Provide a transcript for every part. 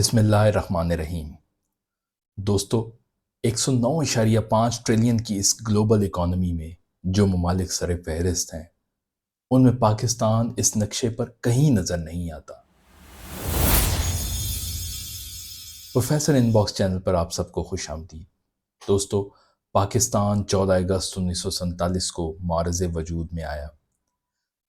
بسم اللہ الرحمن الرحیم۔ دوستو، 109.5 ٹریلین کی اس گلوبل اکانومی میں جو ممالک سر فہرست ہیں ان میں پاکستان اس نقشے پر کہیں نظر نہیں آتا۔ پروفیسر ان باکس چینل پر آپ سب کو خوش آمدید۔ دوستو، پاکستان 14 اگست 1947 کو معرض وجود میں آیا۔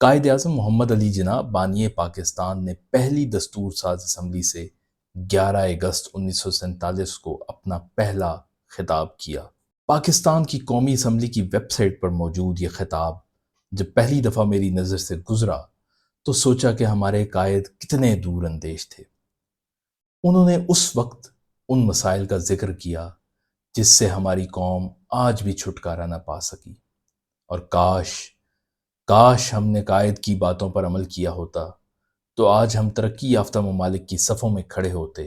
قائد اعظم محمد علی جناح بانی پاکستان نے پہلی دستور ساز اسمبلی سے 11 اگست 1947 کو اپنا پہلا خطاب کیا۔ پاکستان کی قومی اسمبلی کی ویب سائٹ پر موجود یہ خطاب جب پہلی دفعہ میری نظر سے گزرا تو سوچا کہ ہمارے قائد کتنے دور اندیش تھے۔ انہوں نے اس وقت ان مسائل کا ذکر کیا جس سے ہماری قوم آج بھی چھٹکارا نہ پا سکی، اور کاش ہم نے قائد کی باتوں پر عمل کیا ہوتا تو آج ہم ترقی یافتہ ممالک کی صفوں میں کھڑے ہوتے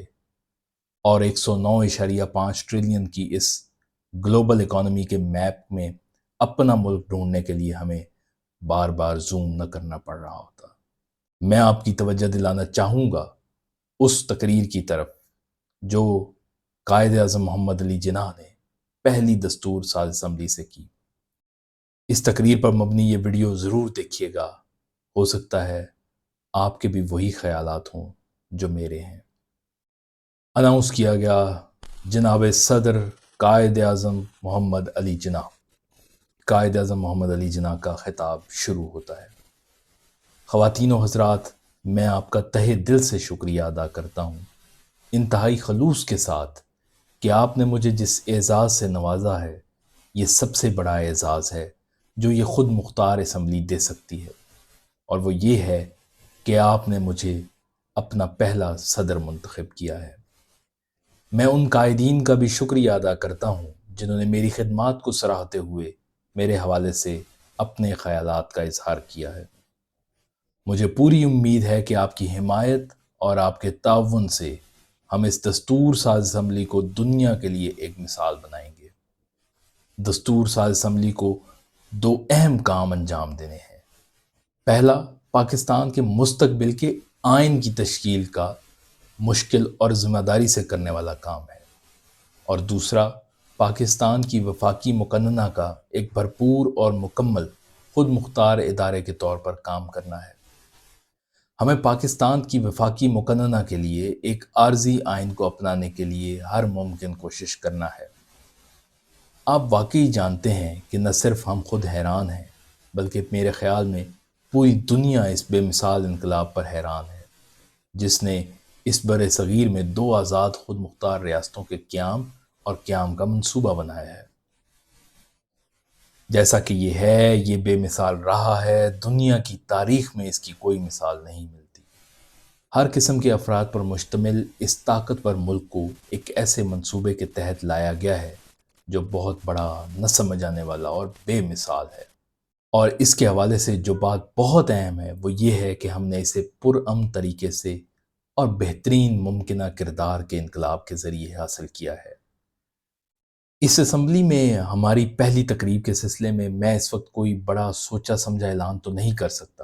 اور 109.5 ٹریلین کی اس گلوبل اکانومی کے میپ میں اپنا ملک ڈھونڈنے کے لیے ہمیں بار بار زوم نہ کرنا پڑ رہا ہوتا۔ میں آپ کی توجہ دلانا چاہوں گا اس تقریر کی طرف جو قائد اعظم محمد علی جناح نے پہلی دستور ساز اسمبلی سے کی۔ اس تقریر پر مبنی یہ ویڈیو ضرور دیکھیے گا، ہو سکتا ہے آپ کے بھی وہی خیالات ہوں جو میرے ہیں۔ اناؤنس کیا گیا، جناب صدر قائد اعظم محمد علی جناح۔ قائد اعظم محمد علی جناح کا خطاب شروع ہوتا ہے۔ خواتین و حضرات، میں آپ کا تہہ دل سے شکریہ ادا کرتا ہوں، انتہائی خلوص کے ساتھ، کہ آپ نے مجھے جس اعزاز سے نوازا ہے یہ سب سے بڑا اعزاز ہے جو یہ خود مختار اسمبلی دے سکتی ہے، اور وہ یہ ہے کہ آپ نے مجھے اپنا پہلا صدر منتخب کیا ہے۔ میں ان قائدین کا بھی شکریہ ادا کرتا ہوں جنہوں نے میری خدمات کو سراہتے ہوئے میرے حوالے سے اپنے خیالات کا اظہار کیا ہے۔ مجھے پوری امید ہے کہ آپ کی حمایت اور آپ کے تعاون سے ہم اس دستور ساز اسمبلی کو دنیا کے لیے ایک مثال بنائیں گے۔ دستور ساز اسمبلی کو دو اہم کام انجام دینے ہیں۔ پہلا، پاکستان کے مستقبل کے آئین کی تشکیل کا مشکل اور ذمہ داری سے کرنے والا کام ہے، اور دوسرا، پاکستان کی وفاقی مقننہ کا ایک بھرپور اور مکمل خود مختار ادارے کے طور پر کام کرنا ہے۔ ہمیں پاکستان کی وفاقی مقننہ کے لیے ایک عارضی آئین کو اپنانے کے لیے ہر ممکن کوشش کرنا ہے۔ آپ واقعی جانتے ہیں کہ نہ صرف ہم خود حیران ہیں بلکہ میرے خیال میں پوری دنیا اس بے مثال انقلاب پر حیران ہے جس نے اس بر صغیر میں دو آزاد خود مختار ریاستوں کے قیام کا منصوبہ بنایا ہے۔ جیسا کہ یہ بے مثال رہا ہے، دنیا کی تاریخ میں اس کی کوئی مثال نہیں ملتی۔ ہر قسم کے افراد پر مشتمل اس طاقتور ملک کو ایک ایسے منصوبے کے تحت لایا گیا ہے جو بہت بڑا، نہ سمجھ آنے والا اور بے مثال ہے۔ اور اس کے حوالے سے جو بات بہت اہم ہے وہ یہ ہے کہ ہم نے اسے پرامن طریقے سے اور بہترین ممکنہ کردار کے انقلاب کے ذریعے حاصل کیا ہے۔ اس اسمبلی میں ہماری پہلی تقریب کے سلسلے میں اس وقت کوئی بڑا سوچا سمجھا اعلان تو نہیں کر سکتا،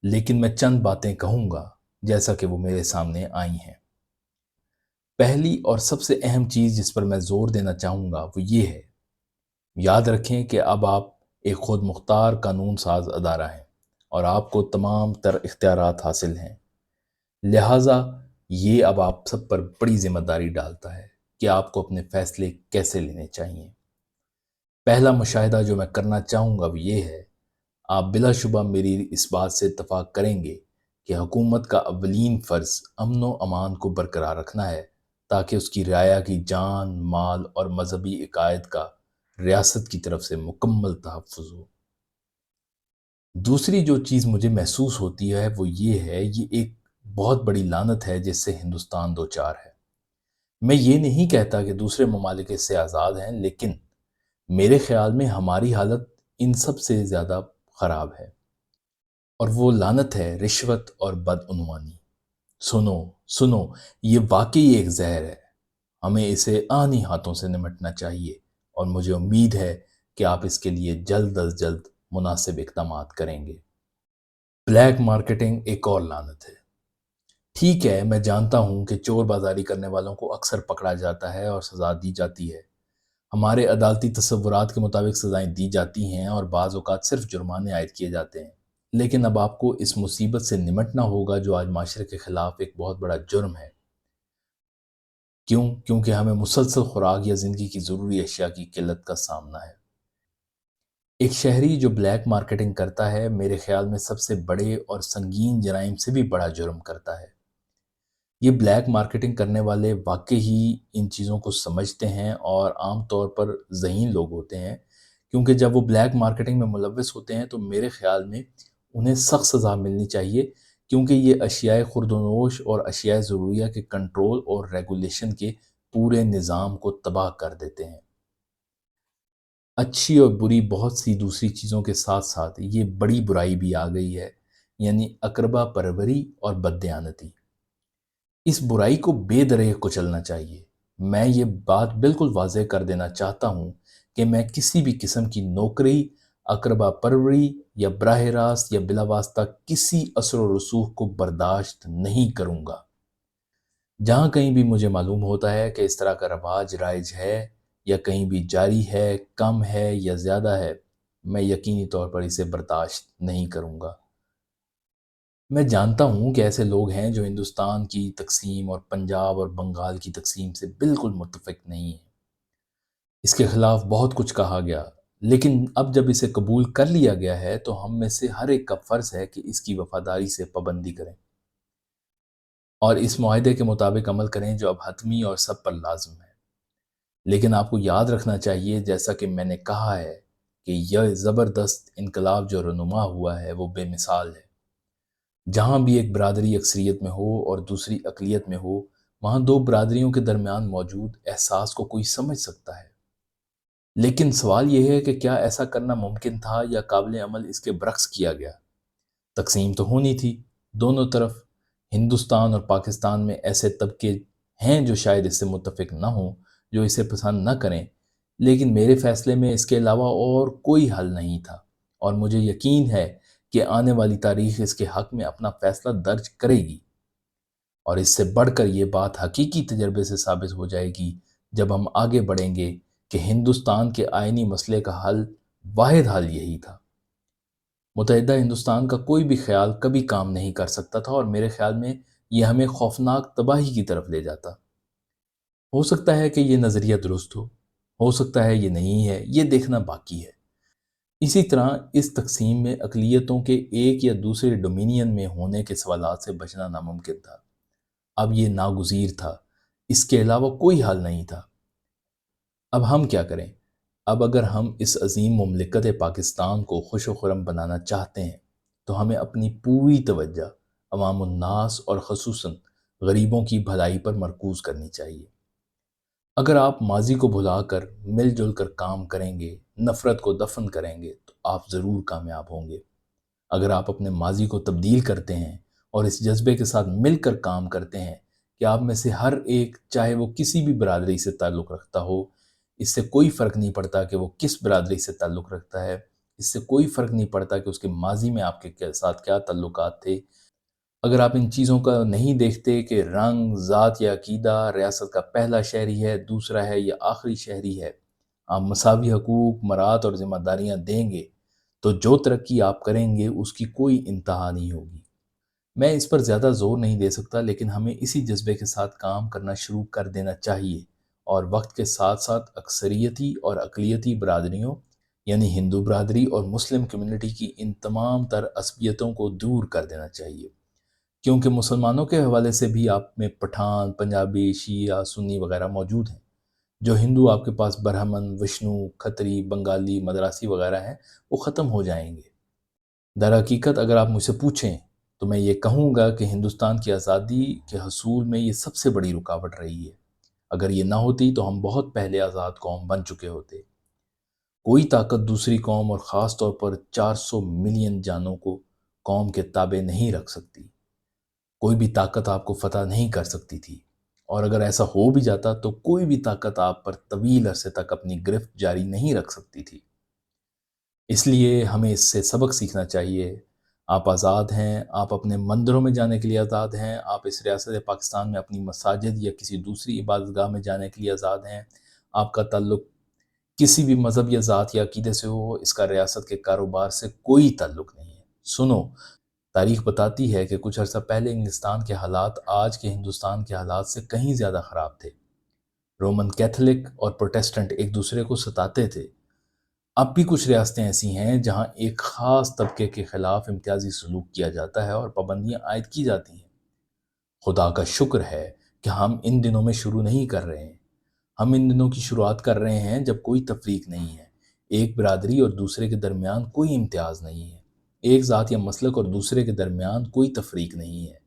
لیکن میں چند باتیں کہوں گا جیسا کہ وہ میرے سامنے آئی ہیں۔ پہلی اور سب سے اہم چیز جس پر میں زور دینا چاہوں گا وہ یہ ہے، یاد رکھیں کہ اب آپ ایک خود مختار قانون ساز ادارہ ہیں اور آپ کو تمام تر اختیارات حاصل ہیں، لہٰذا یہ اب آپ سب پر بڑی ذمہ داری ڈالتا ہے کہ آپ کو اپنے فیصلے کیسے لینے چاہیے۔ پہلا مشاہدہ جو میں کرنا چاہوں گا وہ یہ ہے، آپ بلا شبہ میری اس بات سے اتفاق کریں گے کہ حکومت کا اولین فرض امن و امان کو برقرار رکھنا ہے تاکہ اس کی رعایا کی جان، مال اور مذہبی عقائد کا ریاست کی طرف سے مکمل تحفظ ہو۔ دوسری جو چیز مجھے محسوس ہوتی ہے وہ یہ ہے، یہ ایک بہت بڑی لعنت ہے جس سے ہندوستان دوچار ہے۔ میں یہ نہیں کہتا کہ دوسرے ممالک اس سے آزاد ہیں، لیکن میرے خیال میں ہماری حالت ان سب سے زیادہ خراب ہے، اور وہ لعنت ہے رشوت اور بدعنوانی۔ سنو، یہ واقعی ایک زہر ہے، ہمیں اسے آنی ہاتھوں سے نمٹنا چاہیے، اور مجھے امید ہے کہ آپ اس کے لیے جلد از جلد مناسب اقدامات کریں گے۔ بلیک مارکیٹنگ ایک اور لعنت ہے۔ ٹھیک ہے، میں جانتا ہوں کہ چور بازاری کرنے والوں کو اکثر پکڑا جاتا ہے اور سزا دی جاتی ہے۔ ہمارے عدالتی تصورات کے مطابق سزائیں دی جاتی ہیں اور بعض اوقات صرف جرمانے عائد کیے جاتے ہیں۔ لیکن اب آپ کو اس مصیبت سے نمٹنا ہوگا جو آج معاشرے کے خلاف ایک بہت بڑا جرم ہے۔ کیوں؟ کیونکہ ہمیں مسلسل خوراک یا زندگی کی ضروری اشیاء کی قلت کا سامنا ہے۔ ایک شہری جو بلیک مارکیٹنگ کرتا ہے، میرے خیال میں سب سے بڑے اور سنگین جرائم سے بھی بڑا جرم کرتا ہے۔ یہ بلیک مارکیٹنگ کرنے والے واقعی ہی ان چیزوں کو سمجھتے ہیں اور عام طور پر ذہین لوگ ہوتے ہیں، کیونکہ جب وہ بلیک مارکیٹنگ میں ملوث ہوتے ہیں تو میرے خیال میں انہیں سخت سزا ملنی چاہیے، کیونکہ یہ اشیاء خورد و نوش اور اشیاء ضروریہ کے کنٹرول اور ریگولیشن کے پورے نظام کو تباہ کر دیتے ہیں۔ اچھی اور بری بہت سی دوسری چیزوں کے ساتھ ساتھ یہ بڑی برائی بھی آ گئی ہے، یعنی اقربا پروری اور بددیانتی۔ اس برائی کو بے دریغ کچلنا چاہیے۔ میں یہ بات بالکل واضح کر دینا چاہتا ہوں کہ میں کسی بھی قسم کی نوکری، اقربا پروری یا براہ راست یا بلا واسطہ کسی اثر و رسوخ کو برداشت نہیں کروں گا۔ جہاں کہیں بھی مجھے معلوم ہوتا ہے کہ اس طرح کا رواج رائج ہے یا کہیں بھی جاری ہے، کم ہے یا زیادہ ہے، میں یقینی طور پر اسے برداشت نہیں کروں گا۔ میں جانتا ہوں کہ ایسے لوگ ہیں جو ہندوستان کی تقسیم اور پنجاب اور بنگال کی تقسیم سے بالکل متفق نہیں ہیں۔ اس کے خلاف بہت کچھ کہا گیا، لیکن اب جب اسے قبول کر لیا گیا ہے تو ہم میں سے ہر ایک کا فرض ہے کہ اس کی وفاداری سے پابندی کریں اور اس معاہدے کے مطابق عمل کریں جو اب حتمی اور سب پر لازم ہے۔ لیکن آپ کو یاد رکھنا چاہیے، جیسا کہ میں نے کہا ہے، کہ یہ زبردست انقلاب جو رونما ہوا ہے وہ بے مثال ہے۔ جہاں بھی ایک برادری اکثریت میں ہو اور دوسری اقلیت میں ہو، وہاں دو برادریوں کے درمیان موجود احساس کو کوئی سمجھ سکتا ہے۔ لیکن سوال یہ ہے کہ کیا ایسا کرنا ممکن تھا یا قابل عمل اس کے برعکس کیا گیا؟ تقسیم تو ہونی تھی دونوں طرف۔ ہندوستان اور پاکستان میں ایسے طبقے ہیں جو شاید اس سے متفق نہ ہوں، جو اسے پسند نہ کریں، لیکن میرے فیصلے میں اس کے علاوہ اور کوئی حل نہیں تھا، اور مجھے یقین ہے کہ آنے والی تاریخ اس کے حق میں اپنا فیصلہ درج کرے گی، اور اس سے بڑھ کر یہ بات حقیقی تجربے سے ثابت ہو جائے گی جب ہم آگے بڑھیں گے کہ ہندوستان کے آئینی مسئلے کا حل، واحد حل یہی تھا۔ متحدہ ہندوستان کا کوئی بھی خیال کبھی کام نہیں کر سکتا تھا، اور میرے خیال میں یہ ہمیں خوفناک تباہی کی طرف لے جاتا۔ ہو سکتا ہے کہ یہ نظریہ درست ہو سکتا ہے یہ نہیں ہے، یہ دیکھنا باقی ہے۔ اسی طرح اس تقسیم میں اقلیتوں کے ایک یا دوسرے ڈومینین میں ہونے کے سوالات سے بچنا ناممکن تھا۔ اب یہ ناگزیر تھا، اس کے علاوہ کوئی حل نہیں تھا۔ اب ہم کیا کریں؟ اب اگر ہم اس عظیم مملکت پاکستان کو خوش و خرم بنانا چاہتے ہیں تو ہمیں اپنی پوری توجہ عوام الناس اور خصوصاً غریبوں کی بھلائی پر مرکوز کرنی چاہیے۔ اگر آپ ماضی کو بھلا کر مل جل کر کام کریں گے، نفرت کو دفن کریں گے، تو آپ ضرور کامیاب ہوں گے۔ اگر آپ اپنے ماضی کو تبدیل کرتے ہیں اور اس جذبے کے ساتھ مل کر کام کرتے ہیں کہ آپ میں سے ہر ایک، چاہے وہ کسی بھی برادری سے تعلق رکھتا ہو، اس سے کوئی فرق نہیں پڑتا کہ وہ کس برادری سے تعلق رکھتا ہے، اس سے کوئی فرق نہیں پڑتا کہ اس کے ماضی میں آپ کے ساتھ کیا تعلقات تھے۔ اگر آپ ان چیزوں کا نہیں دیکھتے کہ رنگ، ذات یا عقیدہ ریاست کا پہلا شہری ہے، دوسرا ہے یا آخری شہری ہے، آپ مساوی حقوق، مراعات اور ذمہ داریاں دیں گے تو جو ترقی آپ کریں گے اس کی کوئی انتہا نہیں ہوگی۔ میں اس پر زیادہ زور نہیں دے سکتا، لیکن ہمیں اسی جذبے کے ساتھ کام کرنا شروع کر دینا چاہیے، اور وقت کے ساتھ ساتھ اکثریتی اور اقلیتی برادریوں، یعنی ہندو برادری اور مسلم کمیونٹی کی ان تمام تر عصبیتوں کو دور کر دینا چاہیے، کیونکہ مسلمانوں کے حوالے سے بھی آپ میں پٹھان، پنجابی، شیعہ، سنی وغیرہ موجود ہیں۔ جو ہندو آپ کے پاس برہمن، وشنو، کھتری، بنگالی، مدراسی وغیرہ ہیں، وہ ختم ہو جائیں گے۔ در حقیقت اگر آپ مجھ سے پوچھیں تو میں یہ کہوں گا کہ ہندوستان کی آزادی کے حصول میں یہ سب سے بڑی رکاوٹ رہی ہے۔ اگر یہ نہ ہوتی تو ہم بہت پہلے آزاد قوم بن چکے ہوتے۔ کوئی طاقت دوسری قوم اور خاص طور پر 400 ملین جانوں کو قوم کے تابع نہیں رکھ سکتی۔ کوئی بھی طاقت آپ کو فتح نہیں کر سکتی تھی، اور اگر ایسا ہو بھی جاتا تو کوئی بھی طاقت آپ پر طویل عرصے تک اپنی گرفت جاری نہیں رکھ سکتی تھی۔ اس لیے ہمیں اس سے سبق سیکھنا چاہیے۔ آپ آزاد ہیں، آپ اپنے مندروں میں جانے کے لیے آزاد ہیں، آپ اس ریاست پاکستان میں اپنی مساجد یا کسی دوسری عبادت گاہ میں جانے کے لیے آزاد ہیں، آپ کا تعلق کسی بھی مذہب یا ذات یا عقیدے سے ہو، اس کا ریاست کے کاروبار سے کوئی تعلق نہیں ہے۔ سنو، تاریخ بتاتی ہے کہ کچھ عرصہ پہلے انگلستان کے حالات آج کے ہندوستان کے حالات سے کہیں زیادہ خراب تھے۔ رومن کیتھولک اور پروٹیسٹنٹ ایک دوسرے کو ستاتے تھے۔ اب بھی کچھ ریاستیں ایسی ہیں جہاں ایک خاص طبقے کے خلاف امتیازی سلوک کیا جاتا ہے اور پابندیاں عائد کی جاتی ہیں۔ خدا کا شکر ہے کہ ہم ان دنوں میں شروع نہیں کر رہے ہیں۔ ہم ان دنوں کی شروعات کر رہے ہیں جب کوئی تفریق نہیں ہے، ایک برادری اور دوسرے کے درمیان کوئی امتیاز نہیں ہے، ایک ذات یا مسلک اور دوسرے کے درمیان کوئی تفریق نہیں ہے۔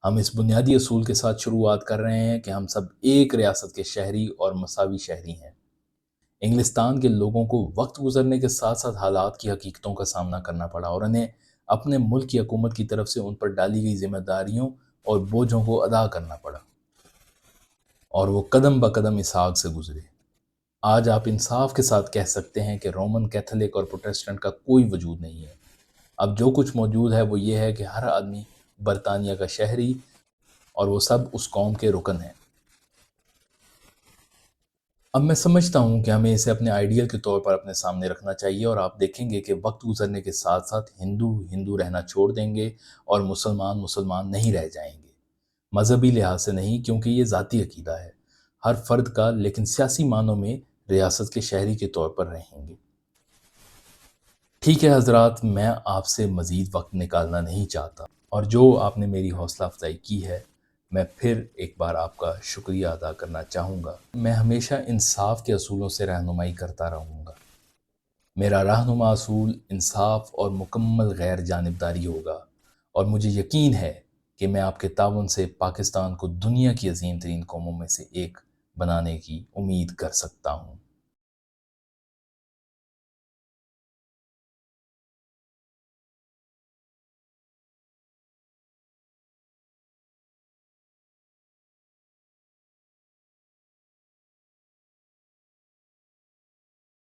ہم اس بنیادی اصول کے ساتھ شروعات کر رہے ہیں کہ ہم سب ایک ریاست کے شہری اور مساوی شہری ہیں۔ انگلستان کے لوگوں کو وقت گزرنے کے ساتھ ساتھ حالات کی حقیقتوں کا سامنا کرنا پڑا اور انہیں اپنے ملک کی حکومت کی طرف سے ان پر ڈالی گئی ذمہ داریوں اور بوجھوں کو ادا کرنا پڑا، اور وہ قدم بقدم اس آگ سے گزرے۔ آج آپ انصاف کے ساتھ کہہ سکتے ہیں کہ رومن کیتھولک اور پروٹیسٹنٹ کا کوئی وجود نہیں ہے۔ اب جو کچھ موجود ہے وہ یہ ہے کہ ہر آدمی برطانیہ کا شہری اور وہ سب اس قوم کے رکن ہیں۔ اب میں سمجھتا ہوں کہ ہمیں اسے اپنے آئیڈیل کے طور پر اپنے سامنے رکھنا چاہیے، اور آپ دیکھیں گے کہ وقت گزرنے کے ساتھ ساتھ ہندو ہندو رہنا چھوڑ دیں گے اور مسلمان مسلمان نہیں رہ جائیں گے۔ مذہبی لحاظ سے نہیں، کیونکہ یہ ذاتی عقیدہ ہے ہر فرد کا، لیکن سیاسی معنوں میں ریاست کے شہری کے طور پر رہیں گے۔ ٹھیک ہے حضرات، میں آپ سے مزید وقت نکالنا نہیں چاہتا، اور جو آپ نے میری حوصلہ افزائی کی ہے، میں پھر ایک بار آپ کا شکریہ ادا کرنا چاہوں گا۔ میں ہمیشہ انصاف کے اصولوں سے رہنمائی کرتا رہوں گا۔ میرا رہنما اصول انصاف اور مکمل غیر جانبداری ہوگا، اور مجھے یقین ہے کہ میں آپ کے تعاون سے پاکستان کو دنیا کی عظیم ترین قوموں میں سے ایک بنانے کی امید کر سکتا ہوں۔